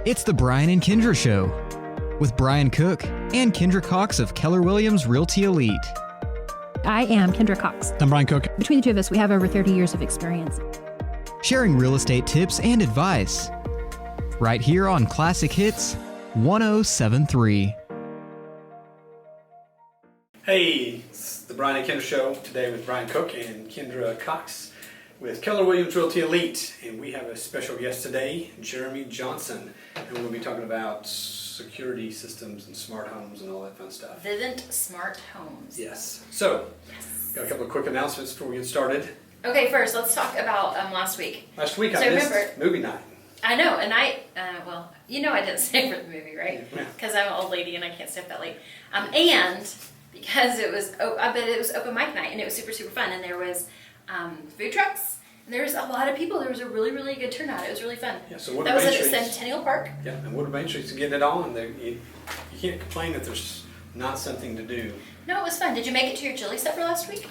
It's the Brian and Kindra Show with Brian Cook and Kindra Cox of Keller Williams Realty Elite. I am Kindra Cox. I'm Brian Cook. Between the two of us, we have over 30 years of experience. Sharing real estate tips and advice. Right here on Classic Hits 1073. Hey, it's the Brian and Kindra Show today with Brian Cook and Kindra Cox with Keller Williams Realty Elite. And we have a special guest today, Jeramie Johnson. And we'll be talking about security systems and smart homes and all that fun stuff. Vivint Smart Homes. Yes. So, got a couple of quick announcements before we get started. Okay, first let's talk about last week. Last week I missed movie night. I know, and I didn't stay for the movie, right? Yeah. Because I'm an old lady and I can't stay up that late. And because it was open mic night and it was super, super fun. And there was food trucks. And there was a lot of people. There was a really, really good turnout. It was really fun. Yeah, so that was at Centennial Park. Yeah, and Woodward Main Street's getting it on. You can't complain that there's not something to do. No, it was fun. Did you make it to your chili supper last week?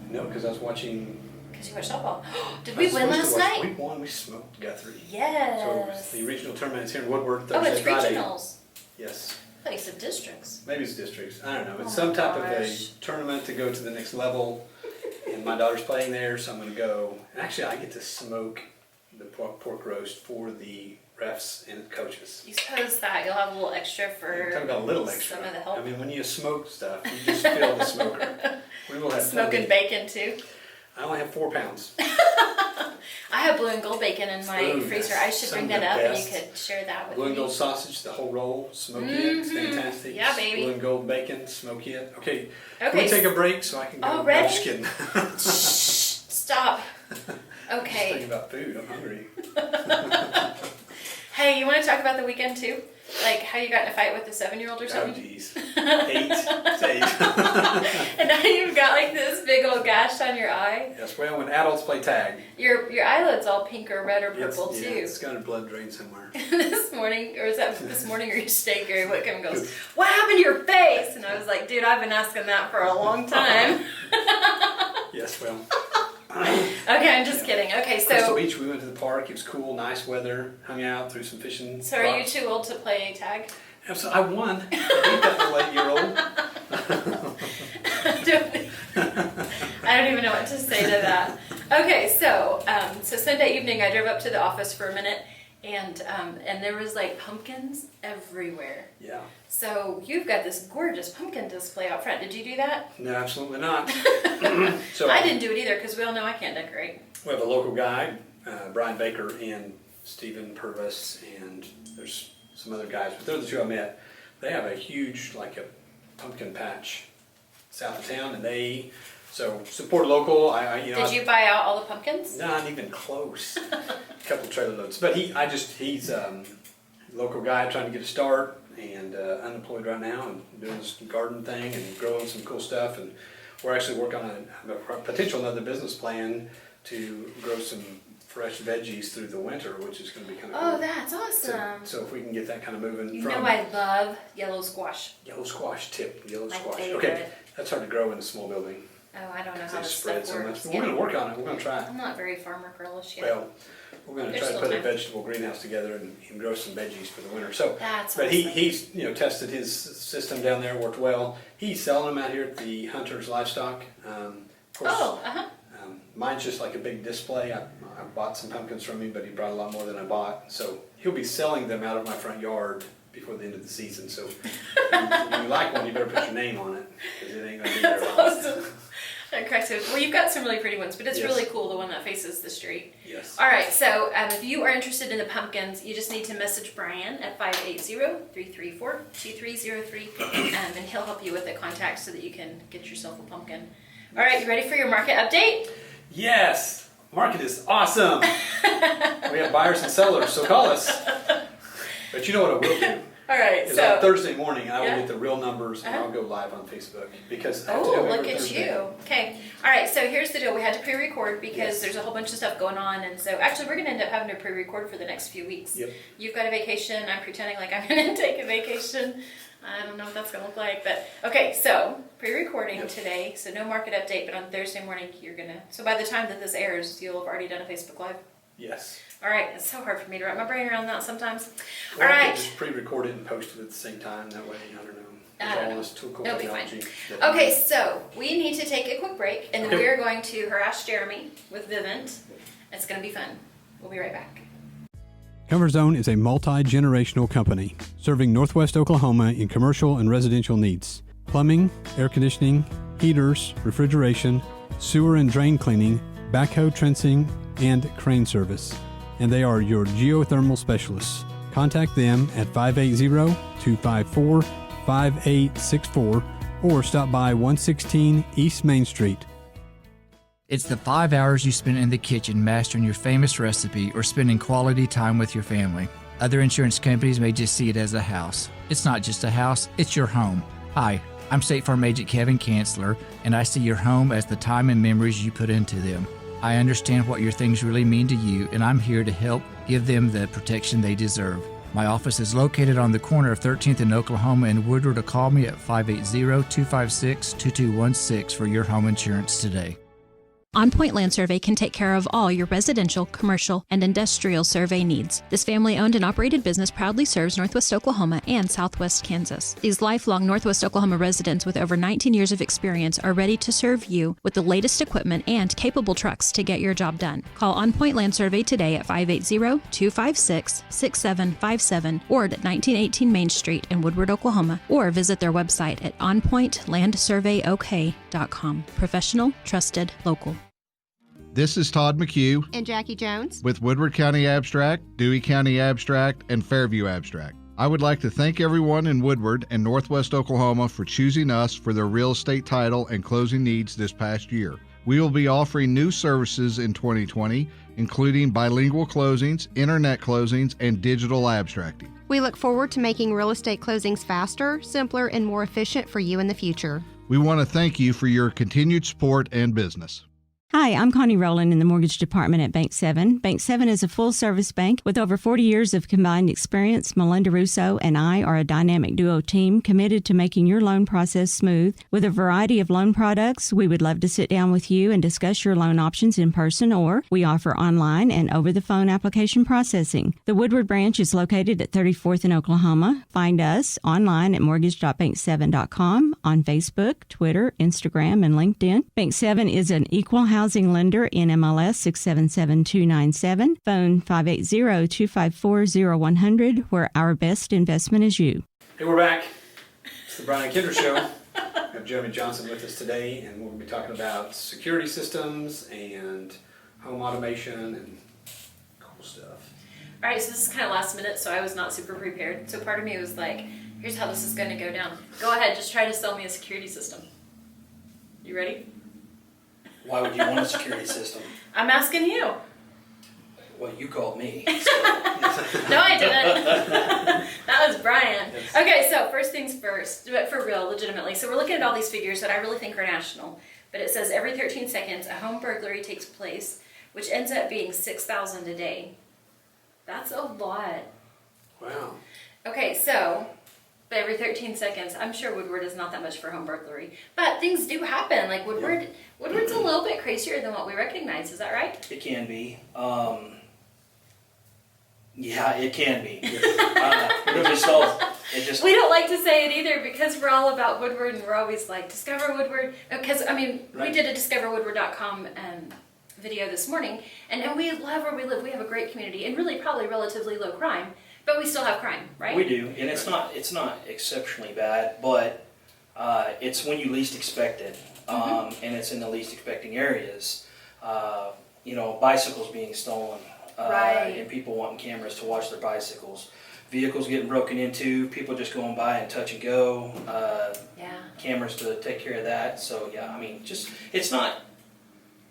No, because I was watching. Because you watched softball. Did we win last night? We won. We smoked Guthrie. Yes. So the regional tournament's here in Woodward Thursday, it's Friday. regionals. Yes. I thought you said districts. Maybe it's districts. I don't know. It's Oh some my type of a gosh. tournament to go to the next level. And my daughter's playing there, so I'm going to go. And actually, I get to smoke the pork roast for the refs and coaches. You suppose that you'll have a little extra for Talk about a little extra. some of the help. I mean, when you smoke stuff, you just feel the smoker. We will have Smoking bacon too. I only have 4 pounds. I have blue and gold bacon in my Ooh, freezer. I should some bring of that the up and you best. could share that with Blue and me. gold sausage, the whole roll, smoky it. It's fantastic. Yeah, baby. Blue and gold bacon, smoky it. Okay, Okay. can we take a break so I can go? Already? I'm just kidding. Shh, stop. Just Okay. thinking about food. I'm hungry. Hey, you want to talk about the weekend too? Like how you got in a fight with a 7-year-old or Oh, something? geez. 8. It's 8. And now you've got like this big old gash on your eye. Yes, well, when adults play tag, Your eyelid's all pink or red or purple yeah, too. it's got a blood drain somewhere. This morning, or was that this morning or yesterday, Gary Whitcomb goes, "What happened to your face?" And I was like, "Dude, I've been asking that for a long time." Yes, well. Okay, I'm just kidding. Okay, Crystal so Beach, we went to the park. It was cool, nice weather. Hung out, threw some fishing. are you rods. too old to play tag? Absolutely, I won. I beat that little 8-year-old. I don't even know what to say to that. Okay, so Sunday evening, I drove up to the office for a minute, and there was like pumpkins everywhere. Yeah. So you've got this gorgeous pumpkin display out front. Did you do that? No, absolutely not. So I didn't do it either because we all know I can't decorate. We have a local guy, Brian Baker and Stephen Purvis, and there's some other guys, but they're the 2 I met. They have a huge, like a pumpkin patch south of town, and they support local. Did you buy out all the pumpkins? Not even close. A couple trailer loads, but he's a local guy trying to get a start and unemployed right now and doing this garden thing and growing some cool stuff. And we're actually working on a potential another business plan to grow some fresh veggies through the winter, which is going to be kind of cool. Oh, that's awesome. So if we can get that kind of moving You from know I love yellow squash. yellow squash My squash. favorite. Okay, that's hard to grow in a small building. Oh, I don't know how They this spread stuff so much. works. But we're going to work on it. We're going to try it. I'm not very farmer girlish yet. Well, we're going to There's try to still put a time. vegetable greenhouse together and grow some veggies for the winter. So, That's but awesome. he's tested his system down there, worked well. He's selling them out here at the Hunter's Livestock. Of course, Oh, mine's just like a big display. I bought some pumpkins from him, but he brought a lot more than I bought. So he'll be selling them out of my front yard before the end of the season. So if you like one, you better put your name on it because it ain't going to be there that's long. awesome. Correct. Well, you've got some really pretty ones, but it's Yes. really cool, the one that faces the street. Yes. All right, so if you are interested in the pumpkins, you just need to message Brian at 580-334-2303, and he'll help you with the contact so that you can get yourself a pumpkin. All right, you ready for your market update? Yes! Market is awesome! We have buyers and sellers, so call us. But you know what I will do? All right, Is so on Thursday morning, I will Yeah. get the real numbers and Uh-huh. I'll go live on Facebook because I have to do oh, it look every at Thursday. you. Okay. All right, so here's the deal. We had to pre-record because Yes. there's a whole bunch of stuff going on, and so actually we're going to end up having to pre-record for the next few weeks. Yep. You've got a vacation. I'm pretending like I'm going to take a vacation. I don't know what that's going to look like, but okay. So pre-recording Yep. today, so no market update, but on Thursday morning you're gonna. So by the time that this airs, you'll have already done a Facebook Live. Yes. All right, it's so hard for me to wrap my brain around that sometimes. Well, All I could right. just pre-record it and post it at the same time. That way, I don't know. I don't know. All this tool It'll be fine. technology. Okay, so we need to take a quick break, and then Okay. we're going to harass Jeramie with Vivint. It's going to be fun. We'll be right back. Comfort Zone is a multi-generational company serving Northwest Oklahoma in commercial and residential needs. Plumbing, air conditioning, heaters, refrigeration, sewer and drain cleaning, backhoe trencing, and crane service. And they are your geothermal specialists. Contact them at 580-254-5864 or stop by 116 East Main Street. It's the 5 hours you spend in the kitchen mastering your famous recipe or spending quality time with your family. Other insurance companies may just see it as a house. It's not just a house, it's your home. Hi, I'm State Farm Agent Kevin Kanzler, and I see your home as the time and memories you put into them. I understand what your things really mean to you, and I'm here to help give them the protection they deserve. My office is located on the corner of 13th and Oklahoma and Woodward. Call me at 580-256-2216 for your home insurance today. On Point Land Survey can take care of all your residential, commercial, and industrial survey needs. This family-owned and operated business proudly serves Northwest Oklahoma and Southwest Kansas. These lifelong Northwest Oklahoma residents with over 19 years of experience are ready to serve you with the latest equipment and capable trucks to get your job done. Call On Point Land Survey today at 580-256-6757 or at 1918 Main Street in Woodward, Oklahoma, or visit their website at onpointlandsurveyok.com. Professional, trusted, local. This is Todd McHugh And Jackie Jones. with Woodward County Abstract, Dewey County Abstract, and Fairview Abstract. I would like to thank everyone in Woodward and Northwest Oklahoma for choosing us for their real estate title and closing needs this past year. We will be offering new services in 2020, including bilingual closings, internet closings, and digital abstracting. We look forward to making real estate closings faster, simpler, and more efficient for you in the future. We want to thank you for your continued support and business. Hi, I'm Connie Rowland in the mortgage department at Bank 7. Bank 7 is a full-service bank with over 40 years of combined experience. Melinda Russo and I are a dynamic duo team committed to making your loan process smooth. With a variety of loan products, we would love to sit down with you and discuss your loan options in person, or we offer online and over-the-phone application processing. The Woodward branch is located at 34th in Oklahoma. Find us online at mortgage.bank7.com, on Facebook, Twitter, Instagram, and LinkedIn. Bank 7 is an equal housing lender in MLS 677297, phone 580-254-0100, where our best investment is you. Hey, we're back. It's the Brian and Kindra Show. We have Jeramie Johnson with us today, and we'll be talking about security systems and home automation and cool stuff. All right, so this is kind of last minute, so I was not super prepared. So part of me was like, here's how this is going to go down. Go ahead, just try to sell me a security system. You ready? Why would you want a security system? I'm asking you. Well, you called me. No, I didn't. That was Brian. Okay, so first things first, but for real, legitimately. So we're looking at all these figures that I really think are national. But it says every 13 seconds, a home burglary takes place, which ends up being 6,000 a day. That's a lot. Wow. Okay, so but every 13 seconds, I'm sure Woodward is not that much for home burglary. But things do happen. Like Woodward's a little bit crazier than what we recognize. Is that right? It can be. Yeah, it can be. We don't like to say it either because we're all about Woodward and we're always like, discover Woodward. Because, I mean, we did a discoverwoodward.com video this morning, and we love where we live. We have a great community and really probably relatively low crime, but we still have crime, right? We do, and it's not exceptionally bad, but it's when you least expect it, and it's in the least expecting areas. Bicycles being stolen, and people wanting cameras to watch their bicycles. Vehicles getting broken into, people just going by and touch and go, cameras to take care of that. So yeah, I mean, it's not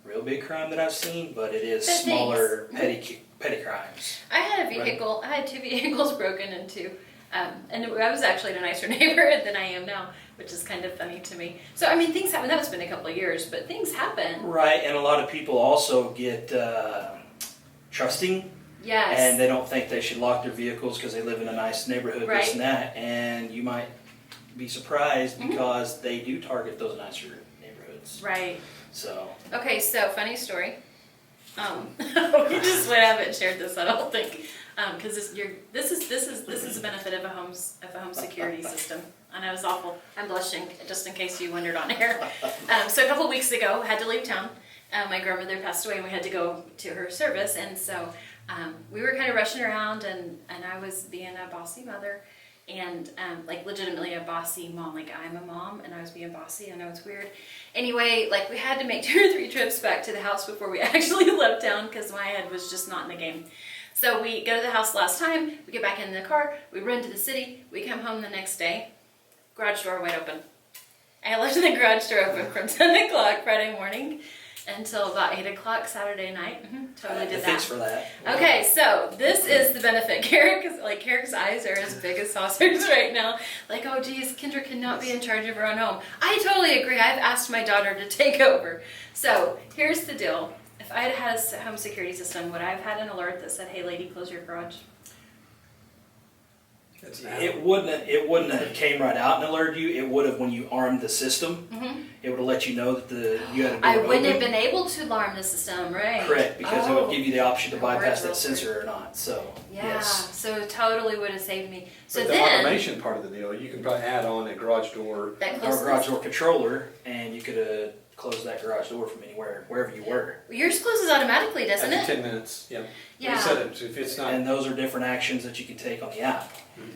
real big crime that I've seen, but it is smaller, petty crimes. I had I had two vehicles broken into, and I was actually in a nicer neighborhood than I am now, which is kind of funny to me. So I mean, things happen. That was been a couple of years, but things happen. Right, and a lot of people also get trusting. Yes. And they don't think they should lock their vehicles because they live in a nice neighborhood, this and that. And you might be surprised because they do target those nicer neighborhoods. Right. So. Okay, so funny story. We just went out and shared this. I don't think because this is the benefit of a home security system. I know it's awful. I'm blushing just in case you wondered on air. So a couple weeks ago, I had to leave town. My grandmother passed away, and we had to go to her service, and so we were kind of rushing around, and I was being a bossy mother. And like legitimately a bossy mom, like I'm a mom and I was being bossy. I know it's weird. Anyway, like we had to make 2 or 3 trips back to the house before we actually left town because my head was just not in the game. So we go to the house last time, we get back in the car, we run to the city, we come home the next day, garage door wide open. I left the garage door open from 10 o'clock Friday morning until about 8 o'clock Saturday night. Totally did that. Thanks for that. Okay, so this is the benefit. Carrick's eyes are as big as saucers right now. Like, oh geez, Kindra cannot be in charge of her own home. I totally agree. I've asked my daughter to take over. So here's the deal. If I had had a home security system, would I have had an alert that said, hey lady, close your garage? It wouldn't have came right out and alerted you. It would have when you armed the system. It would have let you know that you had a door I wouldn't open. have been able to alarm the system, right? Correct, because it would give you the option to bypass that sensor or not. So yes. So it totally would have saved me. So but the then automation part of the deal, you can probably add on a garage door that or garage door controller, and you could close that garage door from anywhere, wherever you were. Yours closes automatically, doesn't after it? 10 minutes. Yeah. Yeah. You set it, so if it's not. And those are different actions that you can take on the app.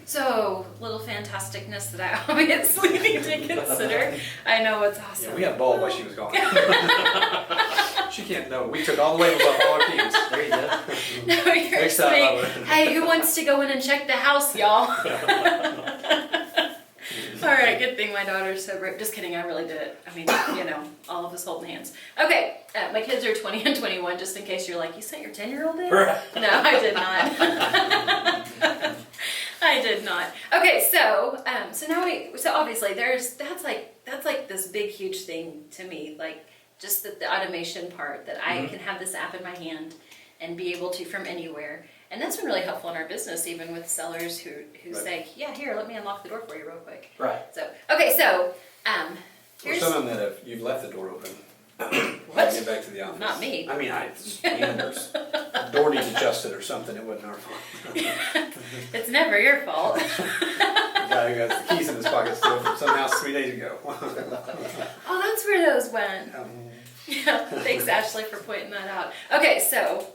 So, little fantasticness that I obviously need to consider. I know it's awesome. Yeah, we had a ball while she was gone. She can't know. We took all the labels off all our keys. There you go. No, you're Next time, sweet. Hey, who wants to go in and check the house, y'all? All right, good thing my daughter's sober. Just kidding, I really did it. I mean, all of us holding hands. Okay, my kids are 20 and 21, just in case you're like, you sent your 10-year-old in? No, I did not. I did not. Okay, so so obviously that's like this big huge thing to me, like just the automation part that I can have this app in my hand and be able to from anywhere. And that's been really helpful in our business, even with sellers who say, yeah, here, let me unlock the door for you real quick. Right. So, okay, so, Or some of them that you've left the door open. What? Get back to the office. Not me. I mean, the door needs adjusted or something, it wasn't our fault. It's never your fault. The guy who has the keys in his pocket still from some house 3 days ago. Oh, that's where those went. Yeah, thanks Ashley for pointing that out. Okay, so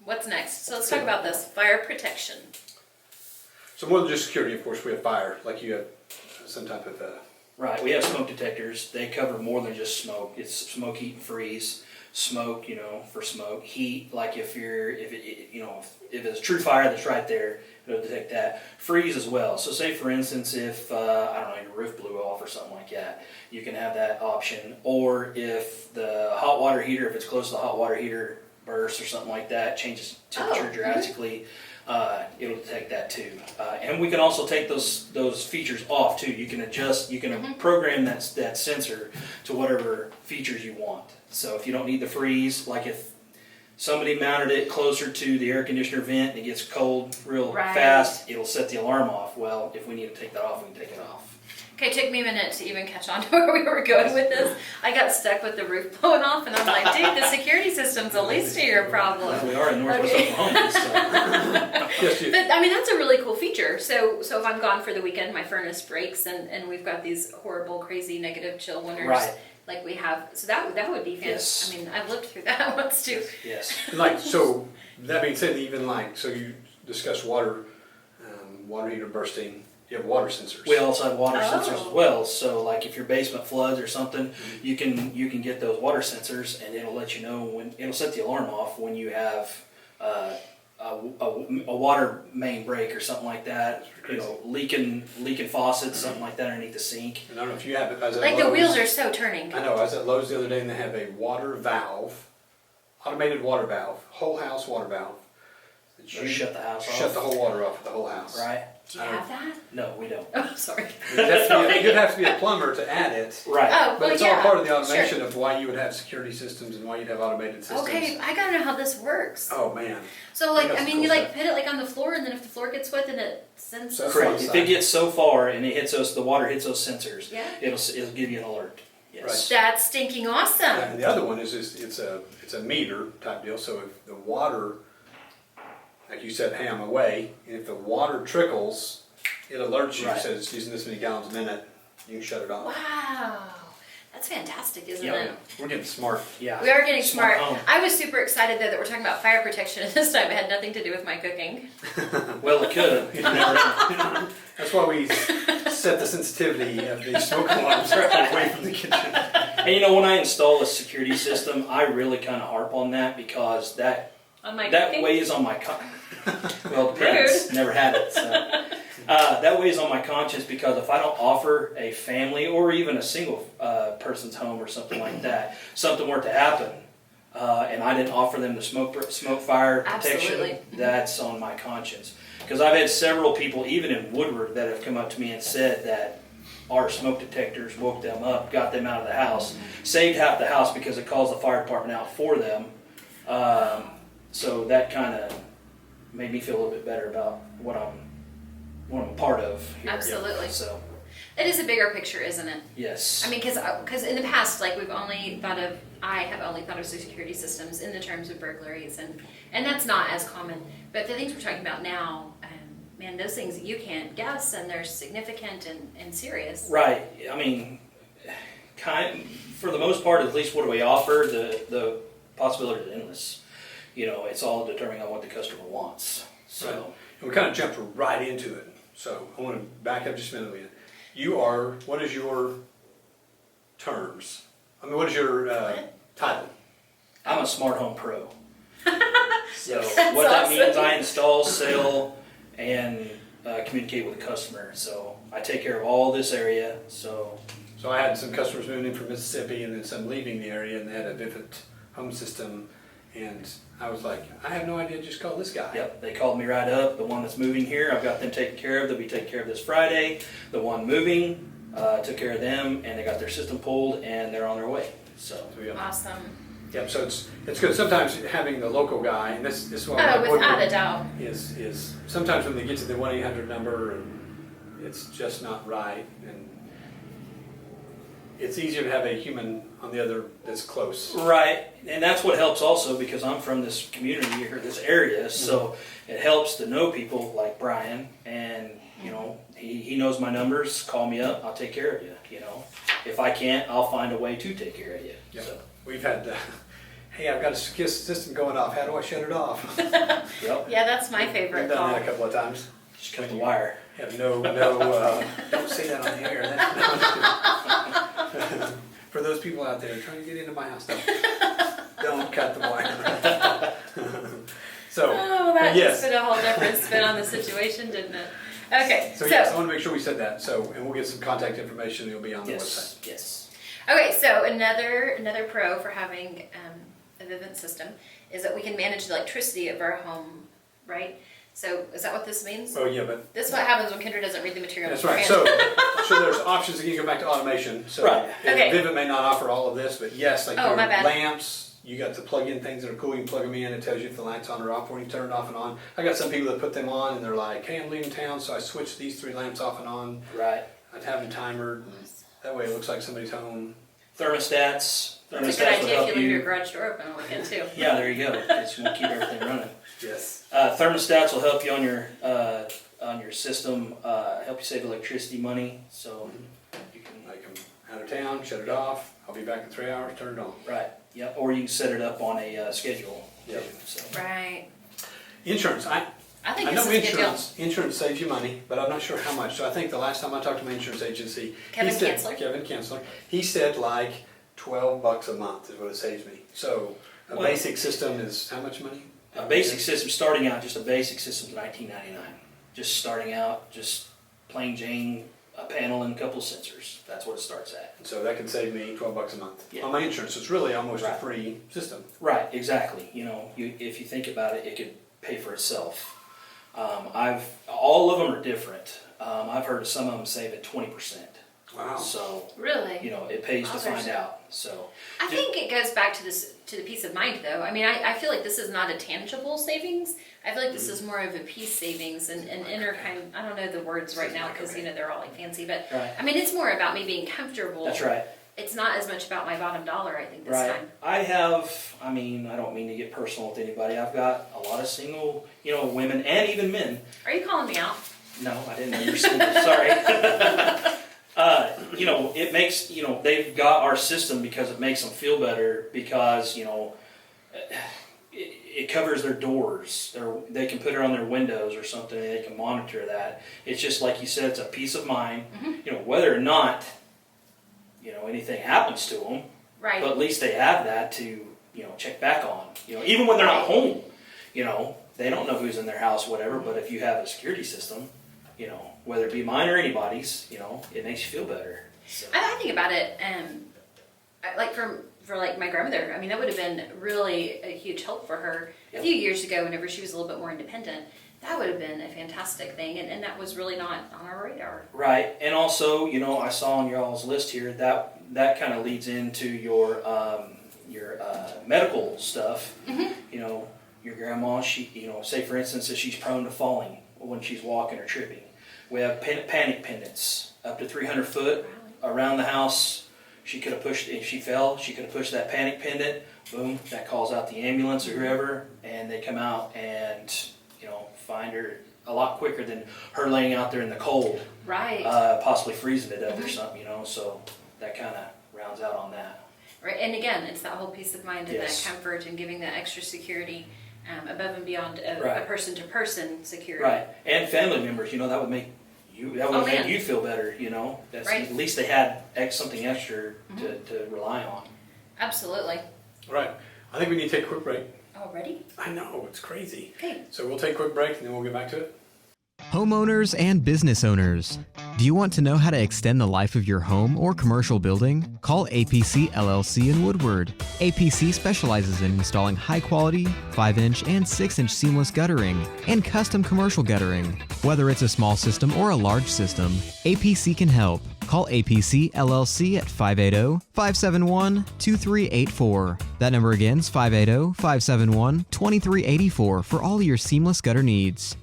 what's next? So let's talk about this, fire protection. So more than just security, of course, we have fire, like you have some type of Right, we have smoke detectors. They cover more than just smoke. It's smoke, heat, and freeze. Smoke, for smoke. Heat, like if it's a true fire that's right there, it'll detect that. Freeze as well. So say for instance, if your roof blew off or something like that, you can have that option. Or if the hot water heater, if it's close to the hot water heater bursts or something like that, changes temperature drastically. It'll detect that too, and we can also take those features off too. You can adjust, you can program that sensor to whatever features you want. So if you don't need the freeze, like if somebody mounted it closer to the air conditioner vent and it gets cold real fast, it'll set the alarm off. Well, if we need to take that off, we can take it off. Okay, it took me a minute to even catch on to where we were going with this. I got stuck with the roof blowing off, and I'm like, dude, the security system's the least of your problem. We are in Northwest Oklahoma, so. But, I mean, that's a really cool feature. So if I'm gone for the weekend, my furnace breaks, and we've got these horrible, crazy, negative chill winters. Right. Like we have. So that would be fantastic. Yes. I mean, I've lived through that once, too. Yes. So that being said, even so you discussed water heater bursting. You have water sensors. We also have water sensors as well. So, like if your basement floods or something, you can get those water sensors, and it'll let you know when it'll set the alarm off when you have a water main break or something like that. Leaking faucets, something like that underneath the sink. And I don't know if you have it. Like the wheels are so turning. I know. I was at Lowe's the other day, and they have a water valve, automated water valve, whole house water valve. You shut the house off. Shut the whole water off of the whole house. Right. Do you have that? No, we don't. Oh, sorry. You'd have to be a plumber to add it. Right. Oh, But it's all part of the automation of why you would have security systems and why you'd have automated systems. Okay, I gotta know how this works. Oh man. So you put it on the floor, and then if the floor gets wet, then it sends. Correct. If it gets so far and the water hits those sensors, yeah. it'll give you an alert. Yes. That's stinking awesome. And the other one is it's a meter type deal. So if the water, like you said, hey, I'm away, and if the water trickles, it alerts you. Right. Says it's using this many gallons a minute. You can shut it off. Wow. That's fantastic, isn't Yeah. it? We're getting smart. Yeah. We are getting smart. home. I was super excited though that we're talking about fire protection, and this time it had nothing to do with my cooking. Well, it could. That's why we set the sensitivity of the smoke alarms away from the kitchen. And you know, when I install a security system, I really kind of harp on that because that On my that cooking? weighs on my well, it depends. Never had it, so that weighs on my conscience because if I don't offer a family or even a single person's home or something like that, something were to happen, and I didn't offer them the smoke fire protection, Absolutely. that's on my conscience. Because I've had several people, even in Woodward, that have come up to me and said that our smoke detectors woke them up, got them out of the house, saved half the house because it calls the fire department out for them. So that kind of made me feel a little bit better about what I'm a part of here. Absolutely. So It is a bigger picture, isn't it? yes. I mean, because in the past, like I have only thought of security systems in the terms of burglaries, and that's not as common. But the things we're talking about now, man, those things you can't guess, and they're significant and serious. Right. I mean, for the most part, at least what do we offer? The possibility is endless. You know, it's all determining on what the customer wants. So Right. And we kind of jumped right into it. So I want to back up just a minute. What is your terms? I mean, what is your title? I'm a smart home pro. So That's what that awesome. means, I install, sell, and communicate with the customer. So I take care of all this area. So I had some customers moving in from Mississippi and then some leaving the area, and they had a Vivint home system. And I was like, I have no idea, just call this guy. yep, they called me right up. The one that's moving here, I've got them taken care of. They'll be taken care of this Friday. The one moving, took care of them, and they got their system pulled, and they're on their way. So So, yeah. Awesome. Yep, so it's good. Sometimes having the local guy, and this is what Oh, without a doubt. is sometimes when they get to the 1-800 number and it's just not right, and it's easier to have a human on the other that's close. right, and that's what helps also because I'm from this community or this area, so it helps to know people like Brian, and you know he knows my numbers. Call me up, I'll take care of you. You know, if I can't, I'll find a way to take care of you. Yep. So, We've had, hey, I've got a system going off. How do I shut it off? yep, Yeah, that's my We've favorite done call. that a couple of times. just cut the wire. Have no, don't say that on the air. For those people out there trying to get into my house, don't cut the wire. So, Oh, that yes. just put a whole different spin on the situation, didn't it? Okay, So yes, I want to make sure we said that. So, and we'll get some contact information. It'll be on the Yes, website. yes. Okay, so another pro for having a Vivint system is that we can manage the electricity of our home, right? So is that what this means? Oh yeah, but This is what happens when Kindra doesn't read the material. that's right. So there's options again. Go back to automation. So Right. Okay. Vivint may not offer all of this, but yes, like Oh, your my bad. lamps. You got the plug-in things that are cool. You can plug them in. It tells you if the light's on or off when you turn it off and on. I got some people that put them on and they're like, "Hey, I'm leaving town, so I switch these 3 lamps off and on." Right. I'd have them timered. That way, it looks like somebody's home. Thermostats. That's a good Thermostats will idea if help you leave your you. garage door open on the weekend too. Yeah, there you go. Because you want to keep everything running. Yes. Thermostats will help you on your system, help you save electricity money. So you can, Like I'm out of town, shut it off. I'll be back in 3 hours. Turn it on. right, yeah, or you can set it up on a schedule. Yep. too, so. Right. Insurance. I think I this know is a good deal. insurance saves you money, but I'm not sure how much. So I think the last time I talked to my insurance agency, Kevin Kinsler, he said like $12 a month is what it saves me. So a Well- basic system is how much money? A basic system, starting out, just a basic system is $19.99. Just starting out, just plain Jane, a panel and a couple of sensors. That's what it starts at. So that can save me $12 a month Yeah. on my insurance. It's really almost a Right. free system. Right, exactly. You know, if you think about it, it could pay for itself. All of them are different. I've heard of some of them save at 20%. Wow. So, Really? you know, it pays to Others. find out. So, I think it goes back to the peace of mind though. I mean, I feel like this is not a tangible savings. I feel like this is more of a peace savings and inner kind. I don't know the words right now because you know they're all like fancy, but Right. I mean it's more about me being comfortable. that's right. it's not as much about my bottom dollar, I think, this Right. time. I don't mean to get personal with anybody. I've got a lot of single, women and even men. Are you calling me out? No, I didn't know you were single. Sorry. It makes, they've got our system because it makes them feel better because, it covers their doors. They can put it on their windows or something and they can monitor that. It's just like you said, it's a peace of mind, whether or not, anything happens to them. Right. But at least they have that to, check back on. Even when they're not home, they don't know who's in their house, whatever. But if you have a security system, whether it be mine or anybody's, it makes you feel better. So. I think about it, like for like my grandmother. I mean, that would have been really a huge help for her a few years ago. Whenever she was a little bit more independent, that would have been a fantastic thing, and that was really not on our radar. Right, and also, I saw on y'all's list here that kind of leads into your medical stuff. Your grandma, she, say for instance, if she's prone to falling when she's walking or tripping, we have panic pendants up to 300 foot around the house. She could have pushed, if she fell, she could have pushed that panic pendant. Boom, that calls out the ambulance or whoever, and they come out and find her a lot quicker than her laying out there in the cold, right? Possibly freezing to death or something, So that kind of rounds out on that. Right, and again, it's that whole peace of mind and that comfort and giving that extra security above and beyond a person-to-person security. Right, and family members, that would make you make you feel better. That's right. At least they had something extra to rely on. Absolutely. Right. I think we need to take a quick break. Already? I know, it's crazy. Okay. So we'll take a quick break and then we'll get back to it. Homeowners and business owners, do you want to know how to extend the life of your home or commercial building? Call APC LLC in Woodward. APC specializes in installing high-quality 5-inch and 6-inch seamless guttering and custom commercial guttering. Whether it's a small system or a large system, APC can help. Call APC LLC at 580-571-2384. That number again is 580-571-2384 for all your seamless gutter needs.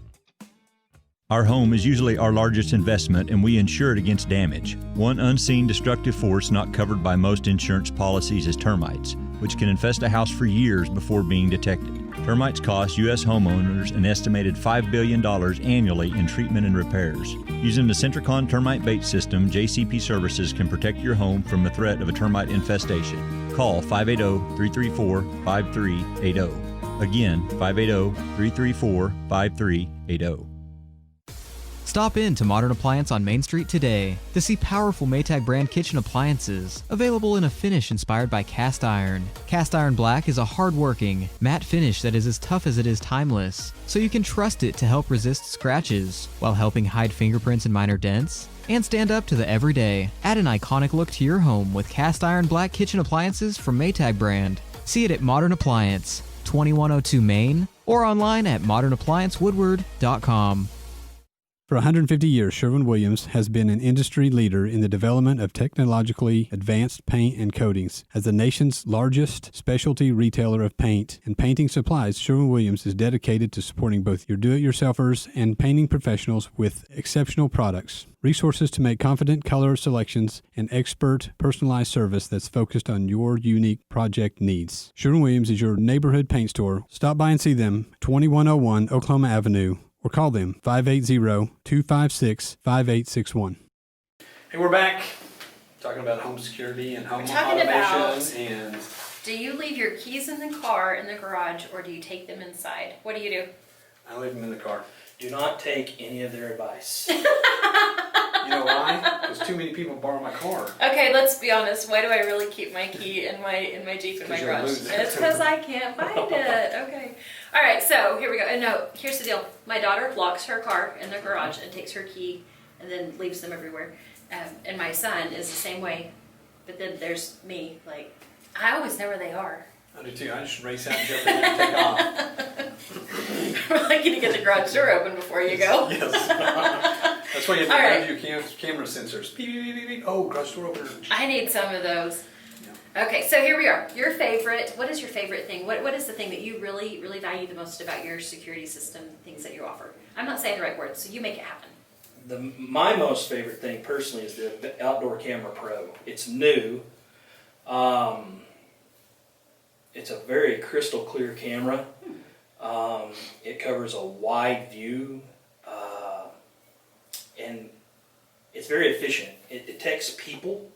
Our home is usually our largest investment, and we insure it against damage. One unseen destructive force not covered by most insurance policies is termites, which can infest a house for years before being detected. Termites cost U.S. homeowners an estimated $5 billion annually in treatment and repairs. Using the Centricon termite bait system, JCP Services can protect your home from the threat of a termite infestation. Call 580-334-5380. Again, 580-334-5380. Stop in to Modern Appliance on Main Street today to see powerful Maytag brand kitchen appliances available in a finish inspired by cast iron. Cast iron black is a hard-working, matte finish that is as tough as it is timeless, so you can trust it to help resist scratches while helping hide fingerprints and minor dents and stand up to the everyday. Add an iconic look to your home with cast iron black kitchen appliances from Maytag brand. See it at Modern Appliance, 2102 Main, or online at modernappliancewoodward.com. For 150 years, Sherwin-Williams has been an industry leader in the development of technologically advanced paint and coatings. As the nation's largest specialty retailer of paint and painting supplies, Sherwin-Williams is dedicated to supporting both your do-it-yourselfers and painting professionals with exceptional products, resources to make confident color selections, and expert personalized service that's focused on your unique project needs. Sherwin-Williams is your neighborhood paint store. Stop by and see them, 2101 Oklahoma Avenue, or call them 580-256-5861. Hey, we're back talking about home security and home talking automation. And do you leave your keys in the car in the garage, or do you take them inside? What do you do? I leave them in the car. Do not take any of their advice. You know why? Because too many people borrow my car. Okay, let's be honest. Why do I really keep my key in my Jeep in my garage? It's because I can't find it. Okay. All right, so here we go. And no, here's the deal. My daughter locks her car in the garage and takes her key and then leaves them everywhere. And my son is the same way. But then there's me. Like, I always know where they are. I do too. I just race out, jump in, and take off. We're lucky to get the garage door open before you go. Yes. That's why you have to review camera sensors. Beep, beep, beep, beep, beep. Oh, garage door opener. I need some of those. Yeah. Okay, so here we are. Your favorite. What is your favorite thing? What is the thing that you really, really value the most about your security system, things that you offer? I'm not saying the right words, so you make it happen. My most favorite thing personally is the Outdoor Camera Pro. It's new. It's a very crystal clear camera. It covers a wide view, and it's very efficient. It detects people.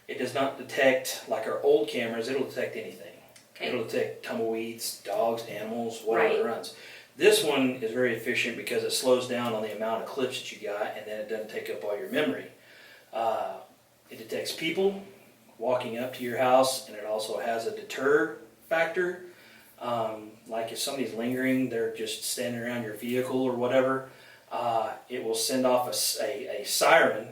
It does not detect, like our old cameras, it'll detect anything. Okay. It'll detect tumbleweeds, dogs, animals, whatever it runs. This one is very efficient because it slows down on the amount of clips that you got, and then it doesn't take up all your memory. It detects people walking up to your house, and it also has a deter factor. Like if somebody's lingering, they're just standing around your vehicle or whatever, it will send off a siren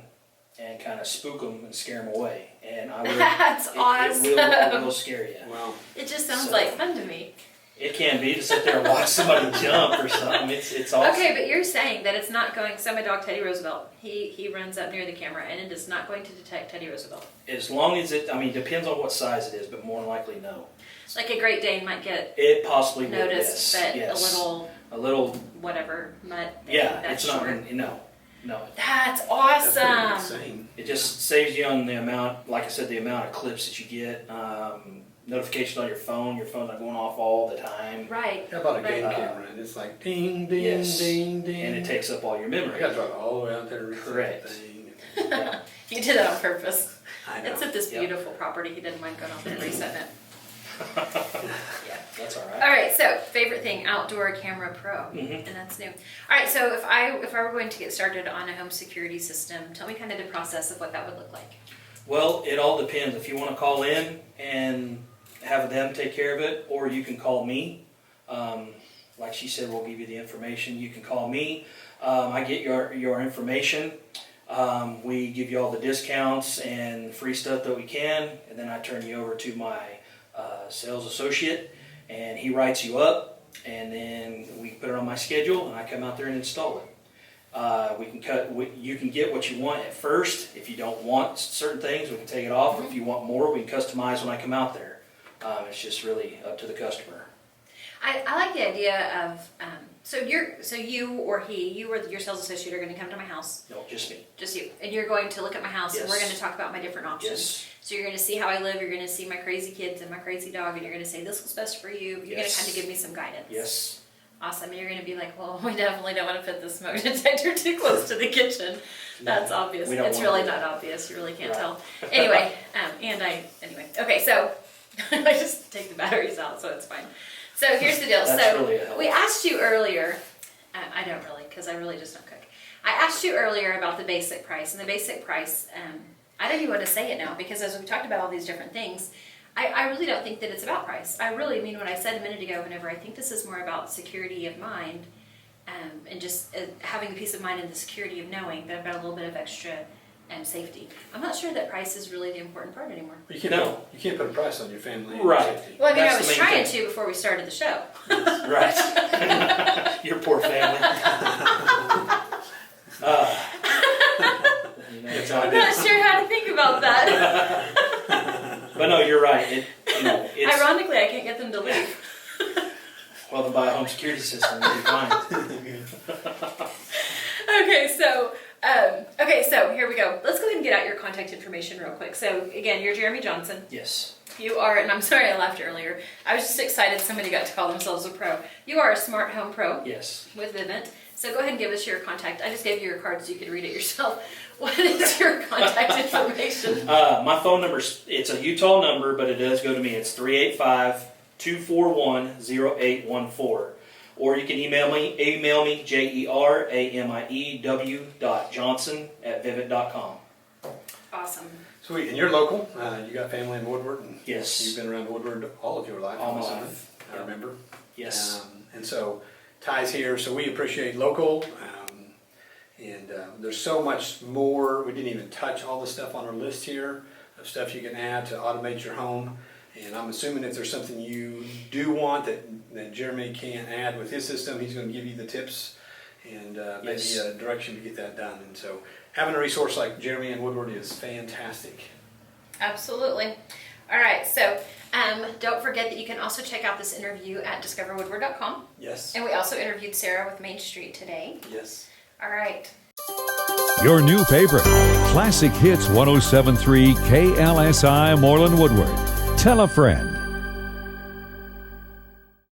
and kind of spook them and scare them away. And That's awesome. It will scare you. Wow. It just sounds like fun to me. It can be to sit there and watch somebody jump or something. It's awesome. Okay, but you're saying that it's not going. So my dog Teddy Roosevelt, he runs up near the camera, and it is not going to detect Teddy Roosevelt. As long as it, depends on what size it is, but more than likely no. Like a Great Dane might get It possibly would, noticed, but yes. a little whatever mutt. It's not. short. No. That's That's awesome. pretty insane. It just saves you on the amount, like I said, the amount of clips that you get. Notifications on your phone. Your phone's not going off all the time. Right. How about a game Right. camera? And it's like ding, ding, Yes. ding, ding. And it takes up all your I memory. got to drive all the way out there to reset Correct. the thing. Yeah. You did that on purpose. I know. It's at this Yeah. beautiful property. He didn't mind going out there and resetting it. Yeah. That's all All right. right, so favorite thing, Outdoor Camera Pro, and that's new. All right, so if I were going to get started on a home security system, tell me kind of the process of what that would look like. Well, it all depends. If you want to call in and have them take care of it, or you can call me. Like she said, we'll give you the information. You can call me. I get your information. We give you all the discounts and free stuff that we can, and then I turn you over to my sales associate, and he writes you up, and then we put it on my schedule, and I come out there and install it. You can get what you want at first. If you don't want certain things, we can take it off. Or if you want more, we can customize when I come out there. It's just really up to the customer. I like the idea of so you or your sales associate are going to come to my house. No, just me. Just you, and you're going to look at my house, and we're Yes. going to talk about my different options. Yes. So you're going to see how I live. You're going to see my crazy kids and my crazy dog, and you're going to say this looks best for you. You're going to Yes. kind of give me some guidance. Yes. Awesome. And you're going to be like, well, we definitely don't want to put the smoke detector too close to the kitchen. That's obvious. we don't It's want really to. not obvious. You really can't Right. tell. Anyway, Okay, so I just take the batteries out, so it's fine. So here's the deal. That's really a help. We asked you earlier. I don't really, because I really just don't cook. I asked you earlier about the basic price, and the basic price. I don't even want to say it now because as we talked about all these different things, I really don't think that it's about price. I really mean what I said a minute ago. Whenever I think this is more about security of mind, and just having the peace of mind and the security of knowing that I've got a little bit of extra safety. I'm not sure that price is really the important part anymore. You can't put a price on your family. and Right. safety. Well, I mean, That's I was the main trying thing. to before we started the show. Right. Your poor family. It's I'm not sure how to think about that. But no, you're right. It's, Ironically, I can't get them to leave. well, to buy a home security system, you'll be fine. Okay, so here we go. Let's go ahead and get out your contact information real quick. So again, you're Jeramie Johnson. Yes. You are, and I'm sorry I laughed earlier. I was just excited somebody got to call themselves a pro. You are a smart home pro Yes. with Vivint. So go ahead and give us your contact. I just gave you your card so you could read it yourself. What is your contact information? My phone number, it's a Utah number, but it does go to me. It's 385-241-0814. Or you can email me, jeramie.johnson@vivint.com. Awesome. Sweet. And you're local. You got family in Woodward. And Yes. You've been around Woodward all of your life. All I'm my assuming. life. I remember. Yes. And so Ty's here, so we appreciate local. There's so much more. We didn't even touch all the stuff on our list here of stuff you can add to automate your home. And I'm assuming if there's something you do want that Jeramie can add with his system, he's going to give you the tips and maybe Yes. a direction to get that done. And so having a resource like Jeramie and Woodward is fantastic. Absolutely. All right, so don't forget that you can also check out this interview at discoverwoodward.com. Yes. And we also interviewed Sarah with Main Street today. Yes. All right. Your new favorite, Classic Hits 107.3 KLSI Moreland Woodward. Tell a friend.